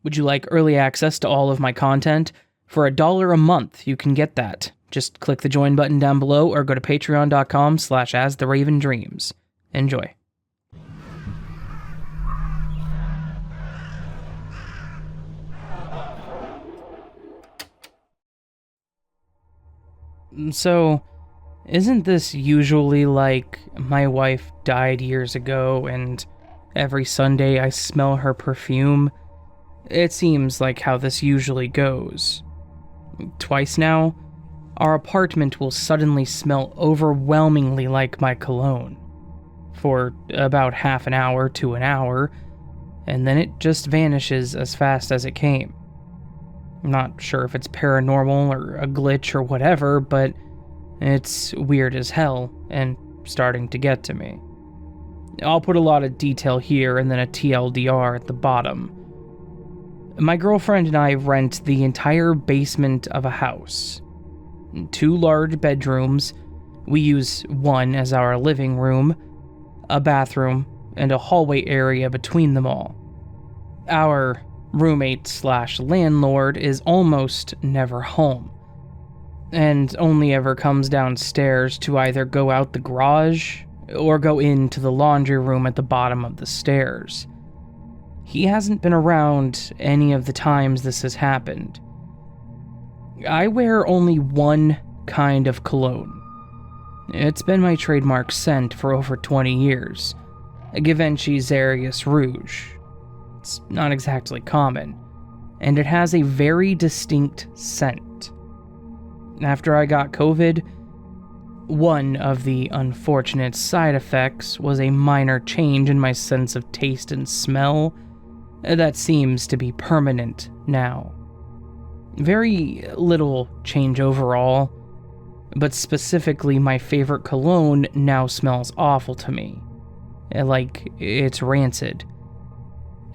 Would you like early access to all of my content? For $1 a month, you can get that. Just click the join button down below or go to patreon.com/astheravendreams. Enjoy. So, isn't this usually like my wife died years ago and every Sunday I smell her perfume? It seems like how this usually goes. Twice now, our apartment will suddenly smell overwhelmingly like my cologne. For about half an hour to an hour, and then it just vanishes as fast as it came. I'm not sure if it's paranormal or a glitch or whatever, but it's weird as hell and starting to get to me. I'll put a lot of detail here and then a TLDR at the bottom. My girlfriend and I rent the entire basement of a house. 2 large bedrooms, we use one as our living room, a bathroom, and a hallway area between them all. Our roommate/landlord is almost never home, and only ever comes downstairs to either go out the garage or go into the laundry room at the bottom of the stairs. He hasn't been around any of the times this has happened. I wear only one kind of cologne. It's been my trademark scent for over 20 years, a Givenchy Xerius Rouge. It's not exactly common, and it has a very distinct scent. After I got COVID, one of the unfortunate side effects was a minor change in my sense of taste and smell that seems to be permanent now. Very little change overall, but specifically my favorite cologne now smells awful to me, like it's rancid.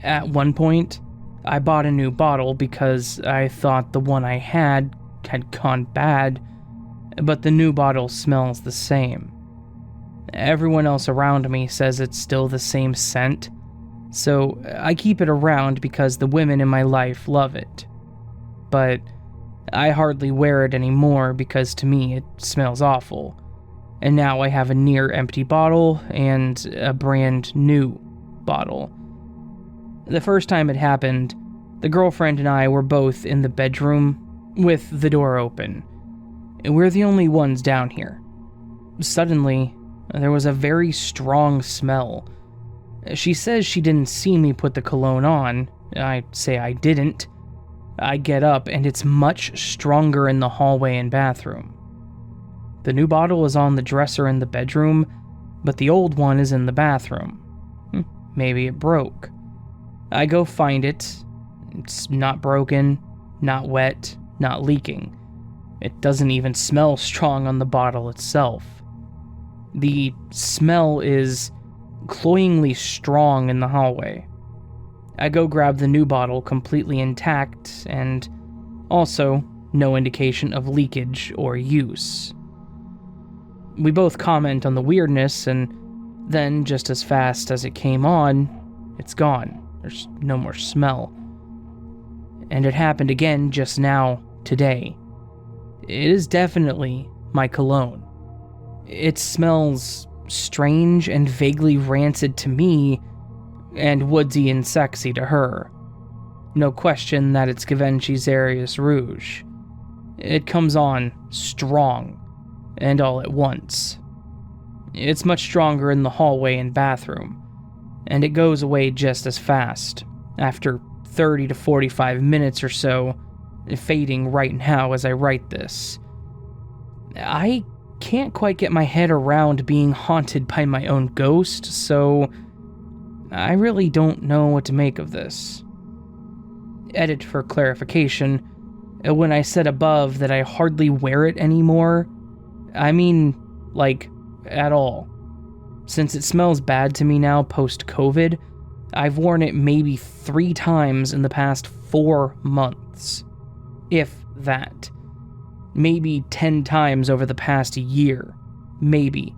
At one point, I bought a new bottle because I thought the one I had gone bad, but the new bottle smells the same. Everyone else around me says it's still the same scent, so I keep it around because the women in my life love it. But I hardly wear it anymore because to me it smells awful, and now I have a near empty bottle and a brand new bottle. The first time it happened, the girlfriend and I were both in the bedroom with the door open. We're the only ones down here. Suddenly, there was a very strong smell. She says she didn't see me put the cologne on. I say I didn't. I get up and it's much stronger in the hallway and bathroom. The new bottle is on the dresser in the bedroom, but the old one is in the bathroom. Maybe it broke. I go find it. It's not broken, not wet, not leaking. It doesn't even smell strong on the bottle itself. The smell is cloyingly strong in the hallway. I go grab the new bottle completely intact, and also no indication of leakage or use. We both comment on the weirdness, and then just as fast as it came on, it's gone. There's no more smell. And it happened again just now, today. It is definitely my cologne. It smells strange and vaguely rancid to me, and woodsy and sexy to her. No question that it's Givenchy Xerius Rouge. It comes on strong, and all at once. It's much stronger in the hallway and bathroom, and it goes away just as fast, after 30 to 45 minutes or so, fading right now as I write this. I can't quite get my head around being haunted by my own ghost, so I really don't know what to make of this. Edit for clarification, when I said above that I hardly wear it anymore, I mean, like, at all. Since it smells bad to me now post-COVID, I've worn it maybe 3 times in the past 4 months. If that. Maybe 10 times over the past year. Maybe.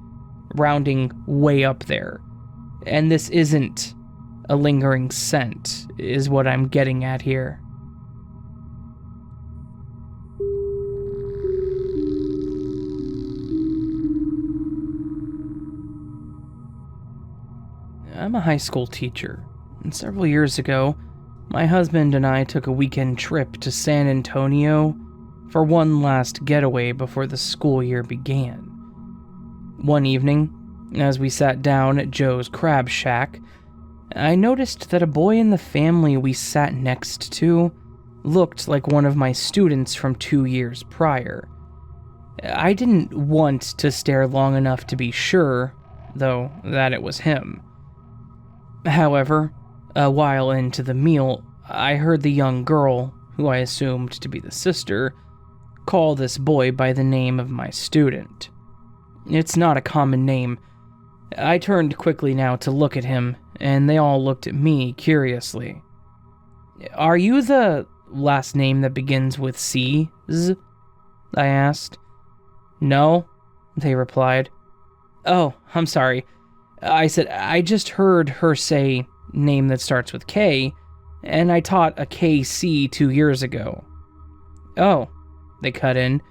Rounding way up there. And this isn't A lingering scent is what I'm getting at here. I'm a high school teacher, and several years ago, my husband and I took a weekend trip to San Antonio for one last getaway before the school year began. One evening, as we sat down at Joe's Crab Shack, I noticed that a boy in the family we sat next to looked like one of my students from 2 years prior. I didn't want to stare long enough to be sure, though, that it was him. However, a while into the meal, I heard the young girl, who I assumed to be the sister, call this boy by the name of my student. It's not a common name. I turned quickly now to look at him, and they all looked at me curiously. "Are you the last name that begins with C's?" I asked. "No," they replied. "Oh, I'm sorry." I said, "I just heard her say name that starts with K, and I taught a KC 2 years ago." "Oh," they cut in,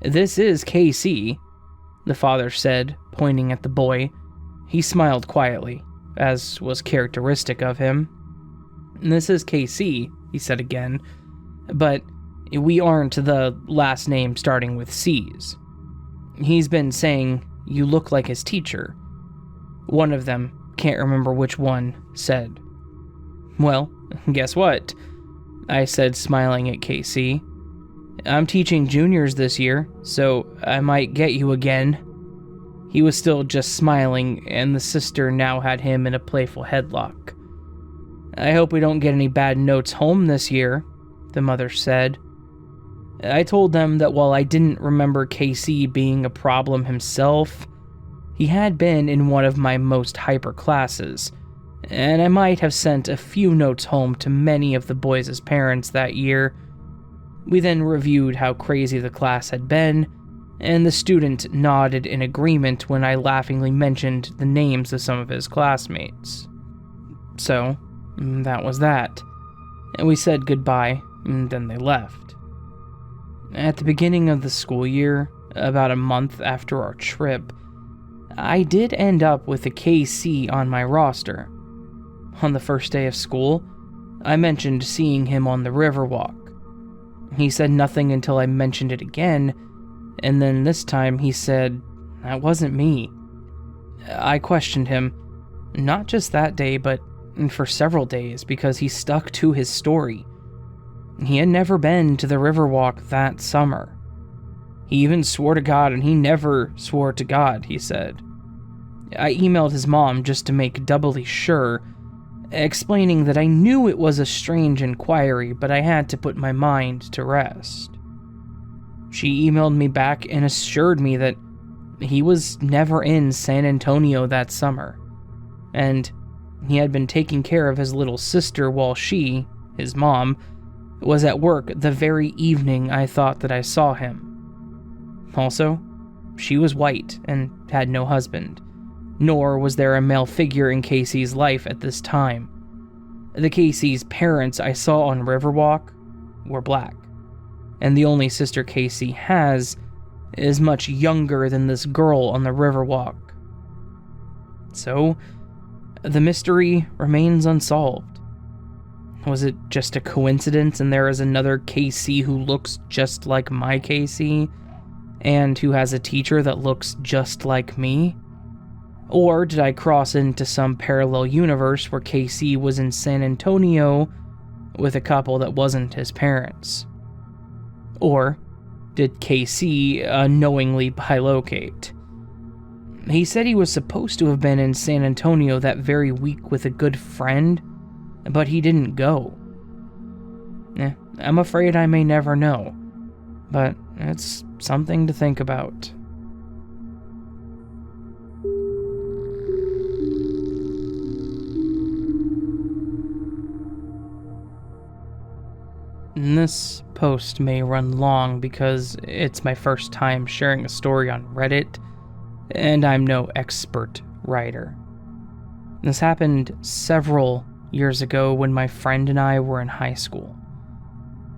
"this is KC," the father said, pointing at the boy. He smiled quietly, as was characteristic of him. "This is KC," he said again, "but we aren't the last name starting with C's. He's been saying you look like his teacher." One of them, can't remember which one, said. "Well, guess what?" I said, smiling at Casey. "I'm teaching juniors this year, so I might get you again." He was still just smiling, and the sister now had him in a playful headlock. "I hope we don't get any bad notes home this year," the mother said. I told them that while I didn't remember Casey being a problem himself, he had been in one of my most hyper classes, and I might have sent a few notes home to many of the boys' parents that year. We then reviewed how crazy the class had been, and the student nodded in agreement when I laughingly mentioned the names of some of his classmates. So, that was that, and we said goodbye, and then they left. At the beginning of the school year, about a month after our trip, I did end up with a KC on my roster. On the first day of school, I mentioned seeing him on the Riverwalk. He said nothing until I mentioned it again, and then this time he said, "That wasn't me." I questioned him, not just that day, but for several days, because he stuck to his story. He had never been to the Riverwalk that summer. He even swore to God, and he never swore to God, he said. I emailed his mom just to make doubly sure, explaining that I knew it was a strange inquiry, but I had to put my mind to rest. She emailed me back and assured me that he was never in San Antonio that summer, and he had been taking care of his little sister while she, his mom, was at work the very evening I thought that I saw him. Also, she was white and had no husband, nor was there a male figure in Casey's life at this time. The Casey's parents I saw on Riverwalk were black, and the only sister Casey has is much younger than this girl on the Riverwalk. So, the mystery remains unsolved. Was it just a coincidence and there is another Casey who looks just like my Casey, and who has a teacher that looks just like me? Or did I cross into some parallel universe where Casey was in San Antonio with a couple that wasn't his parents? Or did Casey unknowingly bilocate? He said he was supposed to have been in San Antonio that very week with a good friend, but he didn't go. I'm afraid I may never know, but it's something to think about. This post may run long because it's my first time sharing a story on Reddit, and I'm no expert writer. This happened several years ago when my friend and I were in high school.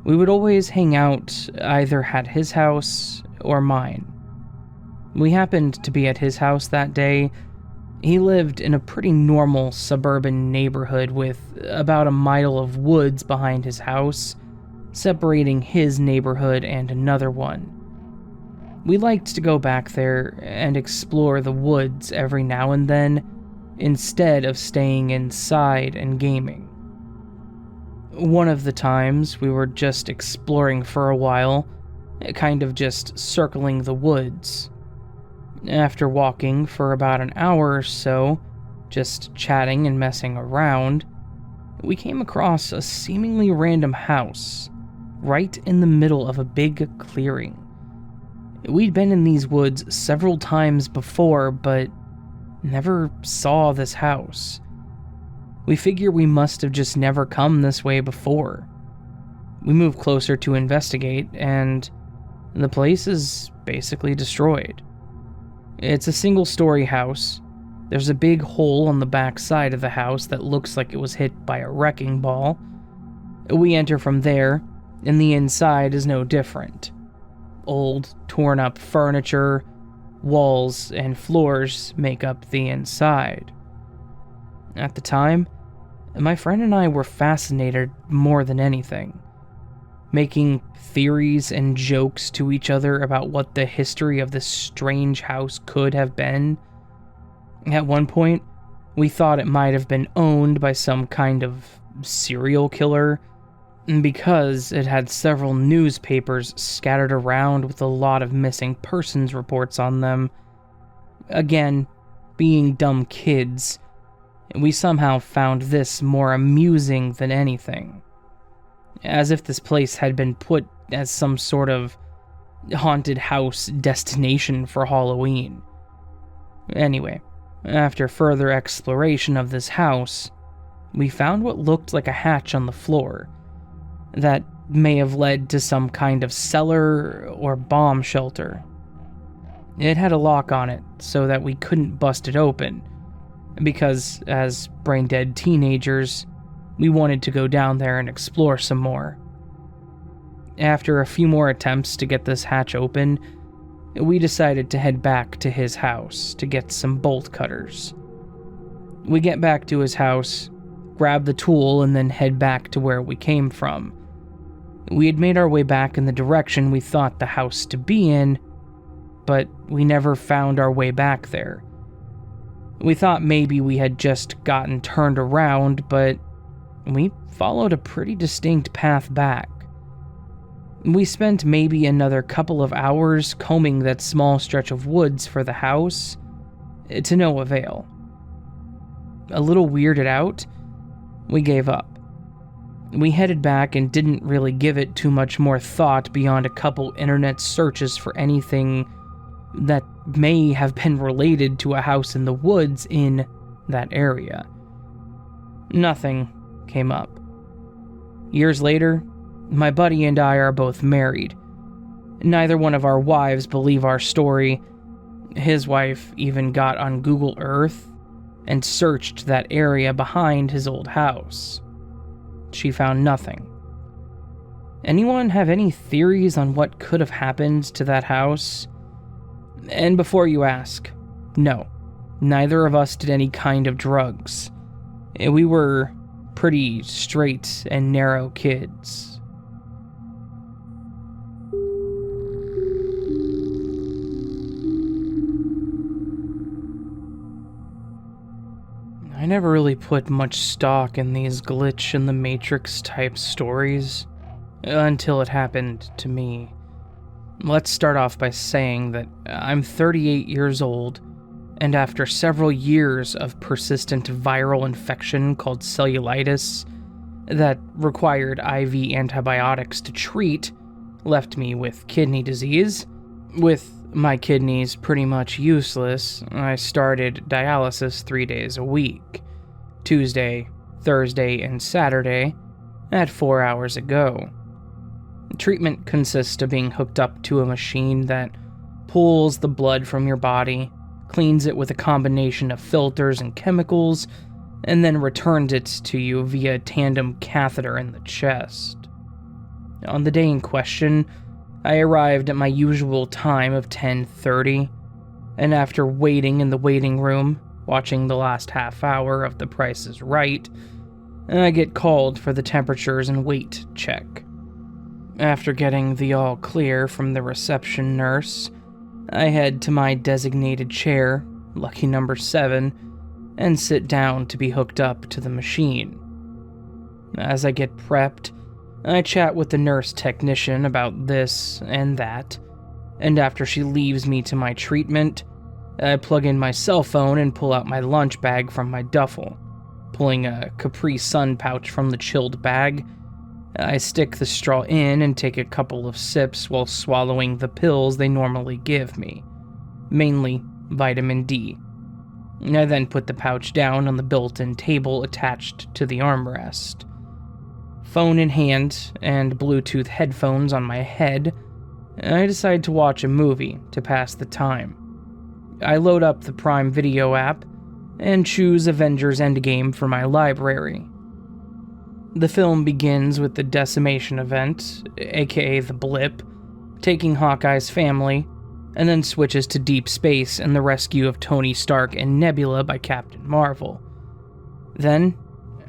We would always hang out either at his house or mine. We happened to be at his house that day. He lived in a pretty normal suburban neighborhood with about a mile of woods behind his house, separating his neighborhood and another one. We liked to go back there and explore the woods every now and then, instead of staying inside and gaming. One of the times, we were just exploring for a while, kind of just circling the woods. After walking for about an hour or so, just chatting and messing around, we came across a seemingly random house, right in the middle of a big clearing. We'd been in these woods several times before, but never saw this house. We figure we must have just never come this way before. We moved closer to investigate, and the place is basically destroyed. It's a single-story house. There's a big hole on the back side of the house that looks like it was hit by a wrecking ball. We enter from there, and the inside is no different. Old, torn-up furniture, walls, and floors make up the inside. At the time, my friend and I were fascinated more than anything, making theories and jokes to each other about what the history of this strange house could have been. At one point, we thought it might have been owned by some kind of serial killer, because it had several newspapers scattered around with a lot of missing persons reports on them. Again, being dumb kids, we somehow found this more amusing than anything. As if this place had been put as some sort of haunted house destination for Halloween. Anyway, after further exploration of this house, we found what looked like a hatch on the floor that may have led to some kind of cellar or bomb shelter. It had a lock on it so that we couldn't bust it open, because as brain-dead teenagers, we wanted to go down there and explore some more. After a few more attempts to get this hatch open, we decided to head back to his house to get some bolt cutters. We get back to his house, grab the tool, and then head back to where we came from. We had made our way back in the direction we thought the house to be in, but we never found our way back there. We thought maybe we had just gotten turned around, but we followed a pretty distinct path back. We spent maybe another couple of hours combing that small stretch of woods for the house, to no avail. A little weirded out, we gave up. We headed back and didn't really give it too much more thought beyond a couple internet searches for anything that may have been related to a house in the woods in that area. Nothing came up. Years later, my buddy and I are both married. Neither one of our wives believe our story. His wife even got on Google Earth and searched that area behind his old house. She found nothing. Anyone have any theories on what could have happened to that house? And before you ask, no, neither of us did any kind of drugs. We were pretty straight and narrow kids. I never really put much stock in these glitch in the Matrix type stories until it happened to me. Let's start off by saying that I'm 38 years old, and after several years of persistent viral infection called cellulitis that required IV antibiotics to treat, left me with kidney disease. With my kidneys pretty much useless, I started dialysis 3 days a week, Tuesday, Thursday, and Saturday, at 4 hours a go. Treatment consists of being hooked up to a machine that pulls the blood from your body, cleans it with a combination of filters and chemicals, and then returned it to you via tandem catheter in the chest. On the day in question, I arrived at my usual time of 10:30, and after waiting in the waiting room, watching the last half hour of The Price is Right, I get called for the temperatures and weight check. After getting the all clear from the reception nurse, I head to my designated chair, lucky number 7, and sit down to be hooked up to the machine. As I get prepped, I chat with the nurse technician about this and that, and after she leaves me to my treatment, I plug in my cell phone and pull out my lunch bag from my duffel. Pulling a Capri Sun pouch from the chilled bag, I stick the straw in and take a couple of sips while swallowing the pills they normally give me, mainly vitamin D. I then put the pouch down on the built-in table attached to the armrest. Phone in hand and Bluetooth headphones on my head, I decide to watch a movie to pass the time. I load up the Prime Video app and choose Avengers Endgame for my library. The film begins with the decimation event, aka the blip, taking Hawkeye's family, and then switches to deep space and the rescue of Tony Stark and Nebula by Captain Marvel. Then,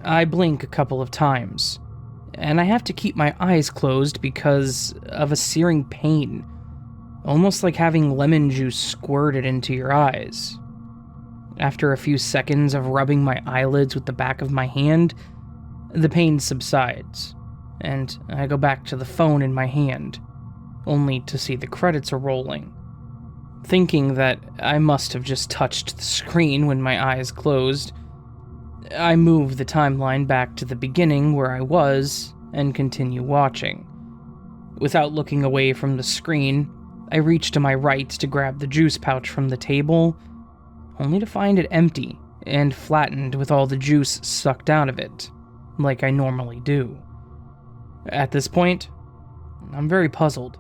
I blink a couple of times, and I have to keep my eyes closed because of a searing pain, almost like having lemon juice squirted into your eyes. After a few seconds of rubbing my eyelids with the back of my hand, the pain subsides, and I go back to the phone in my hand, only to see the credits are rolling. Thinking that I must have just touched the screen when my eyes closed, I move the timeline back to the beginning where I was and continue watching. Without looking away from the screen, I reach to my right to grab the juice pouch from the table, only to find it empty and flattened with all the juice sucked out of it, like I normally do. At this point, I'm very puzzled.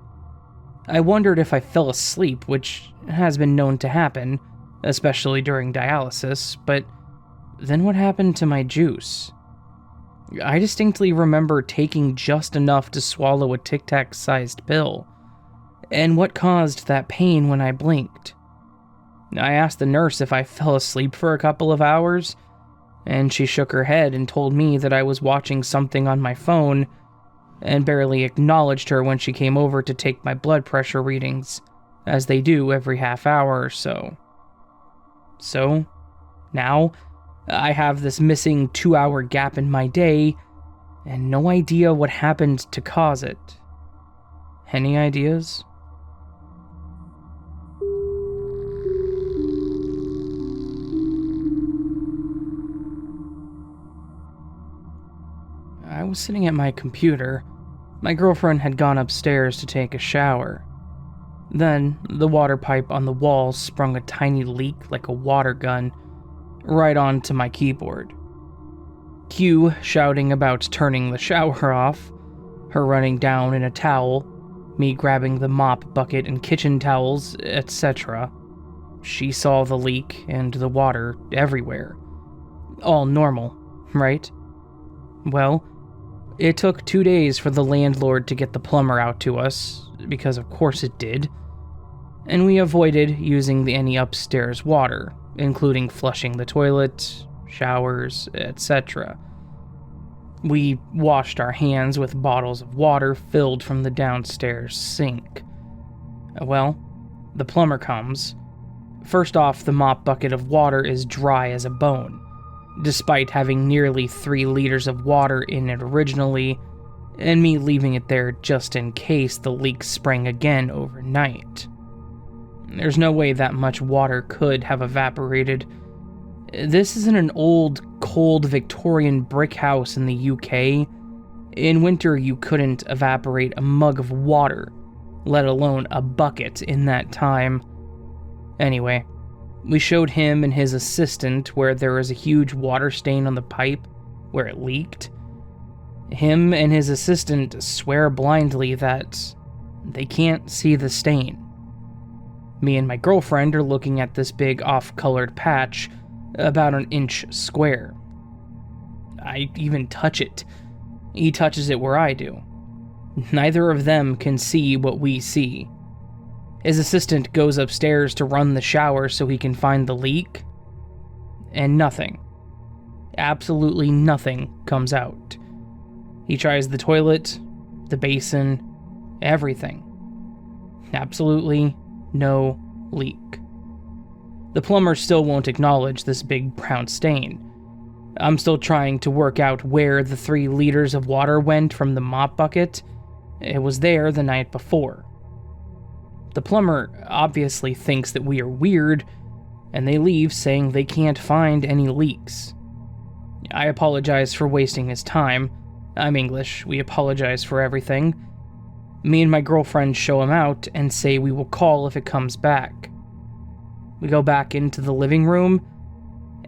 I wondered if I fell asleep, which has been known to happen, especially during dialysis, but then what happened to my juice? I distinctly remember taking just enough to swallow a Tic Tac-sized pill, and what caused that pain when I blinked? I asked the nurse if I fell asleep for a couple of hours, and she shook her head and told me that I was watching something on my phone, and barely acknowledged her when she came over to take my blood pressure readings, as they do every half hour or so. So, now, I have this missing 2-hour gap in my day, and no idea what happened to cause it. Any ideas? I was sitting at my computer. My girlfriend had gone upstairs to take a shower. Then, the water pipe on the wall sprung a tiny leak like a water gun right onto my keyboard. Q shouting about turning the shower off, her running down in a towel, me grabbing the mop bucket and kitchen towels, etc. She saw the leak and the water everywhere. All normal, right? Well, it took 2 days for the landlord to get the plumber out to us, because of course it did, and we avoided using any upstairs water, including flushing the toilet, showers, etc. We washed our hands with bottles of water filled from the downstairs sink. Well, the plumber comes. First off, the mop bucket of water is dry as a bone, despite having nearly 3 liters of water in it originally, and me leaving it there just in case the leak sprang again overnight. There's no way that much water could have evaporated. This isn't an old, cold Victorian brick house in the UK. In winter, you couldn't evaporate a mug of water, let alone a bucket in that time. Anyway, we showed him and his assistant where there was a huge water stain on the pipe where it leaked. Him and his assistant swear blindly that they can't see the stain. Me and my girlfriend are looking at this big off-colored patch, about an inch square, I even touch it. He touches it where I do. Neither of them can see what we see. His assistant goes upstairs to run the shower so he can find the leak, and nothing. Absolutely nothing comes out. He tries the toilet, the basin, everything. Absolutely no leak. The plumber still won't acknowledge this big brown stain. I'm still trying to work out where the 3 liters of water went from the mop bucket. It was there the night before. The plumber obviously thinks that we are weird, and they leave saying they can't find any leaks. I apologize for wasting his time. I'm English, we apologize for everything. Me and my girlfriend show him out and say we will call if it comes back. We go back into the living room,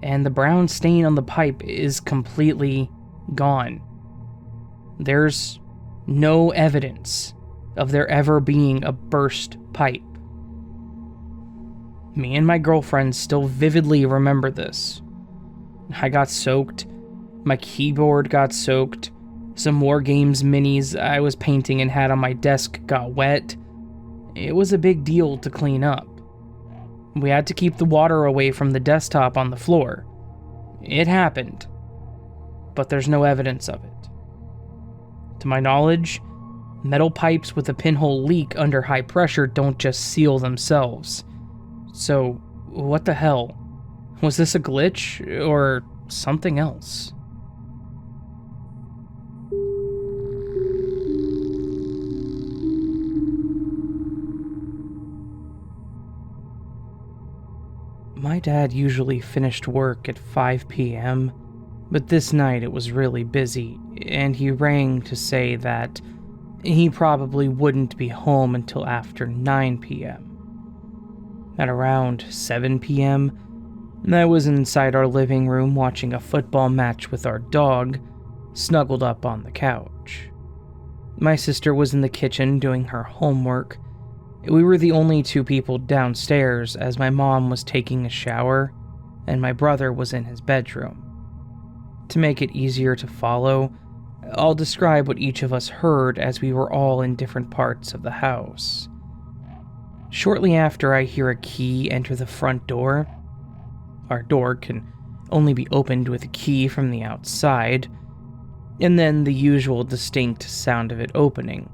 and the brown stain on the pipe is completely gone. There's no evidence of there ever being a burst pipe. Me and my girlfriend still vividly remember this. I got soaked, my keyboard got soaked, some War Games minis I was painting and had on my desk got wet. It was a big deal to clean up. We had to keep the water away from the desktop on the floor. It happened, but there's no evidence of it. To my knowledge, metal pipes with a pinhole leak under high pressure don't just seal themselves. So, what the hell? Was this a glitch, or something else? My dad usually finished work at 5 p.m., but this night it was really busy, and he rang to say that he probably wouldn't be home until after 9 p.m. At around 7 p.m., I was inside our living room watching a football match with our dog, snuggled up on the couch. My sister was in the kitchen doing her homework. We were the only 2 people downstairs as my mom was taking a shower and my brother was in his bedroom. To make it easier to follow, I'll describe what each of us heard as we were all in different parts of the house. Shortly after I hear a key enter the front door. Our door can only be opened with a key from the outside, and then the usual distinct sound of it opening.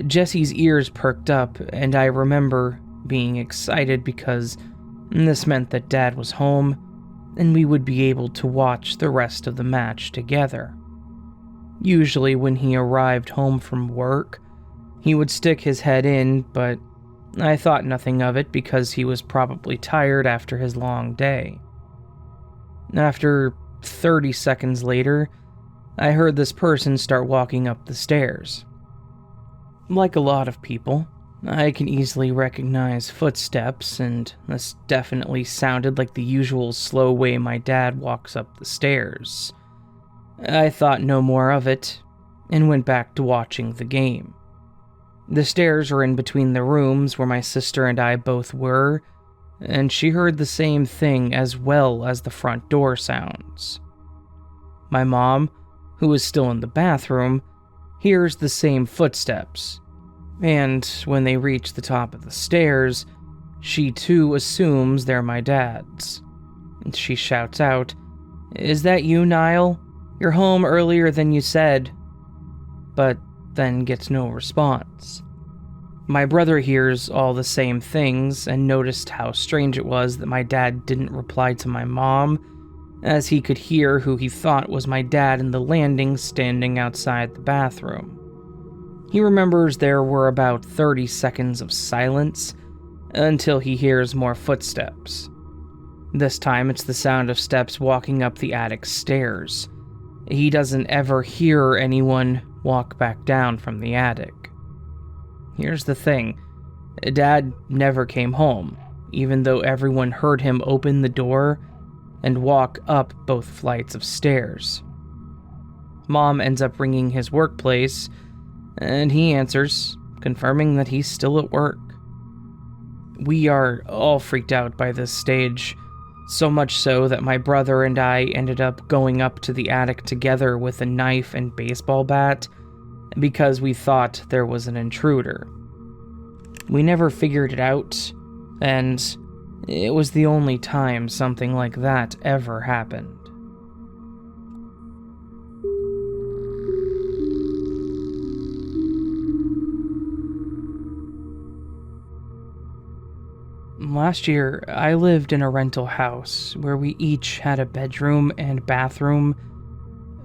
Jesse's ears perked up, and I remember being excited because this meant that Dad was home, and we would be able to watch the rest of the match together. Usually when he arrived home from work, he would stick his head in, but I thought nothing of it because he was probably tired after his long day. After 30 seconds later, I heard this person start walking up the stairs. Like a lot of people, I can easily recognize footsteps, and this definitely sounded like the usual slow way my dad walks up the stairs. I thought no more of it, and went back to watching the game. The stairs are in between the rooms where my sister and I both were, and she heard the same thing as well as the front door sounds. My mom, who is still in the bathroom, hears the same footsteps, and when they reach the top of the stairs, she too assumes they're my dad's. And she shouts out, "Is that you, Niall? You're home earlier than you said," but then gets no response. My brother hears all the same things and noticed how strange it was that my dad didn't reply to my mom, as he could hear who he thought was my dad in the landing standing outside the bathroom. He remembers there were about 30 seconds of silence until he hears more footsteps. This time it's the sound of steps walking up the attic stairs. He doesn't ever hear anyone walk back down from the attic. Here's the thing, Dad never came home, even though everyone heard him open the door and walk up both flights of stairs. Mom ends up ringing his workplace, and he answers, confirming that he's still at work. We are all freaked out by this stage, So much so that my brother and I ended up going up to the attic together with a knife and baseball bat because we thought there was an intruder. We never figured it out, and it was the only time something like that ever happened. Last year, I lived in a rental house where we each had a bedroom and bathroom,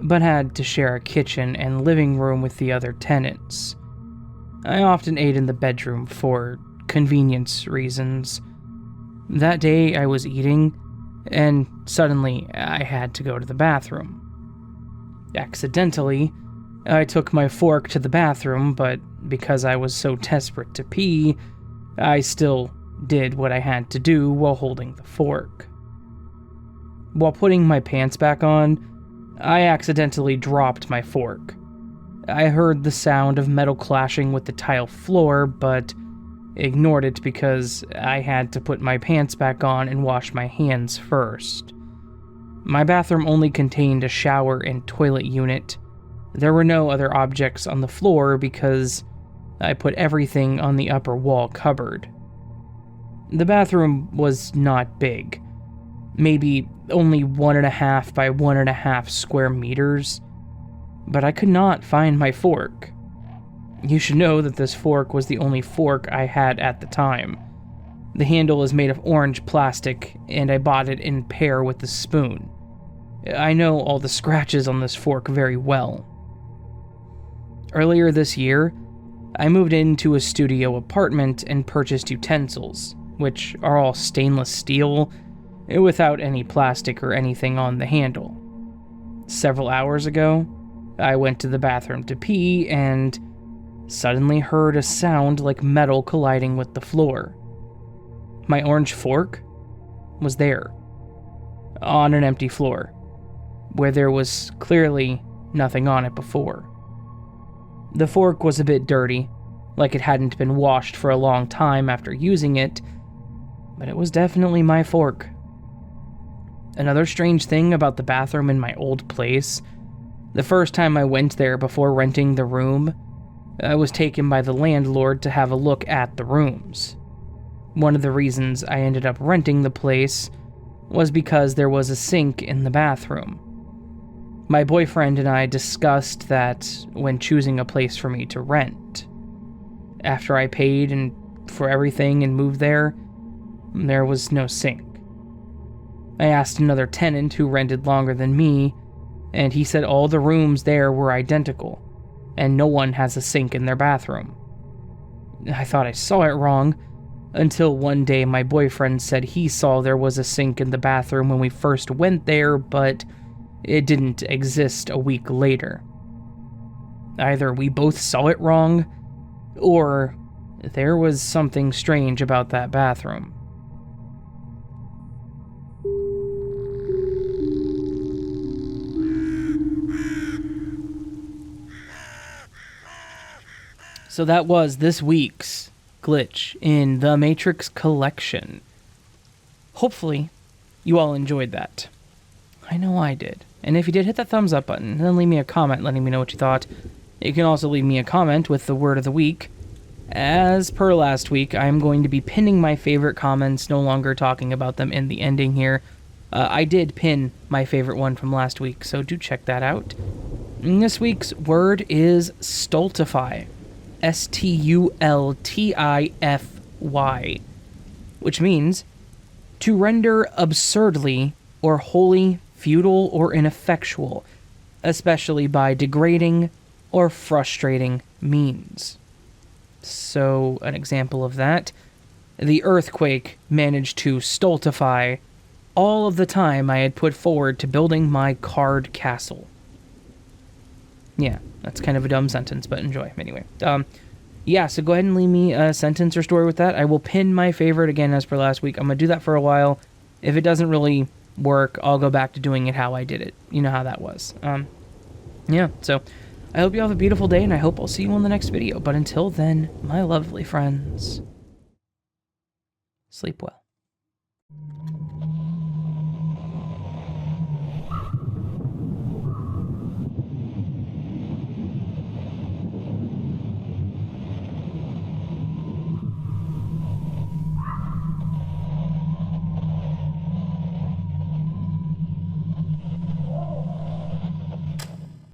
but had to share a kitchen and living room with the other tenants. I often ate in the bedroom for convenience reasons. That day I was eating, and suddenly I had to go to the bathroom. Accidentally, I took my fork to the bathroom, but because I was so desperate to pee, I still did what I had to do while holding the fork. While putting my pants back on, I accidentally dropped my fork. I heard the sound of metal clashing with the tile floor, but ignored it because I had to put my pants back on and wash my hands first. My bathroom only contained a shower and toilet unit. There were no other objects on the floor because I put everything on the upper wall cupboard. The bathroom was not big, maybe only 1.5 by 1.5 square meters, but I could not find my fork. You should know that this fork was the only fork I had at the time. The handle is made of orange plastic, and I bought it in pair with the spoon. I know all the scratches on this fork very well. Earlier this year, I moved into a studio apartment and purchased utensils, which are all stainless steel, without any plastic or anything on the handle. Several hours ago, I went to the bathroom to pee and suddenly heard a sound like metal colliding with the floor. My orange fork was there, on an empty floor, where there was clearly nothing on it before. The fork was a bit dirty, like it hadn't been washed for a long time after using it, but it was definitely my fork. Another strange thing about the bathroom in my old place, the first time I went there before renting the room, I was taken by the landlord to have a look at the rooms. One of the reasons I ended up renting the place was because there was a sink in the bathroom. My boyfriend and I discussed that when choosing a place for me to rent. After I paid for everything and moved there was no sink. I asked another tenant who rented longer than me, and he said all the rooms there were identical, and no one has a sink in their bathroom. I thought I saw it wrong, until one day my boyfriend said he saw there was a sink in the bathroom when we first went there, but it didn't exist a week later. Either we both saw it wrong, or there was something strange about that bathroom. So that was this week's glitch in the Matrix collection. Hopefully, you all enjoyed that. I know I did. And if you did, hit that thumbs up button, and then leave me a comment letting me know what you thought. You can also leave me a comment with the word of the week. As per last week, I'm going to be pinning my favorite comments, no longer talking about them in the ending here. I did pin my favorite one from last week, so do check that out. And this week's word is stultify. Stultify, which means to render absurdly or wholly futile or ineffectual, especially by degrading or frustrating means. So, an example of that, the earthquake managed to stultify all of the time I had put forward to building my card castle. Yeah, that's kind of a dumb sentence, but enjoy anyway. Yeah, so go ahead and leave me a sentence or story with that. I will pin my favorite again as per last week. I'm going to do that for a while. If it doesn't really work, I'll go back to doing it how I did it. You know how that was. Yeah, so I hope you have a beautiful day, and I hope I'll see you on the next video. But until then, my lovely friends, sleep well.